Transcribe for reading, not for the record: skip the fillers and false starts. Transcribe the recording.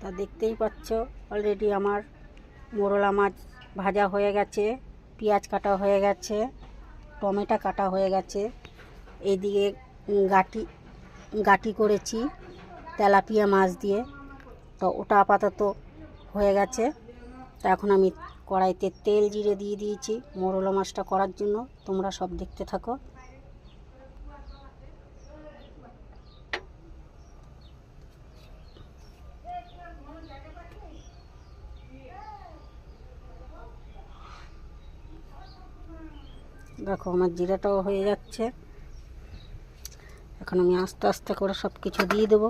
তা দেখতেই পাচ্ছ অলরেডি আমার মোরলা মাছ ভাজা হয়ে গেছে, পেঁয়াজ কাটা হয়ে গেছে, টমেটো কাটা হয়ে গেছে। এইদিকে গাটি করেছি তেলাপিয়া মাছ দিয়ে, তো ওটা আপাতত হয়ে গেছে। তা এখন আমি কড়াইতে তেল জিরে দিয়ে দিয়েছি মোরলা মাছটা করার জন্য। তোমরা সব দেখতে থাকো। দেখো আমার জিরাটাও হয়ে যাচ্ছে। এখন আমি আস্তে আস্তে করে সব কিছু দিয়ে দেবো।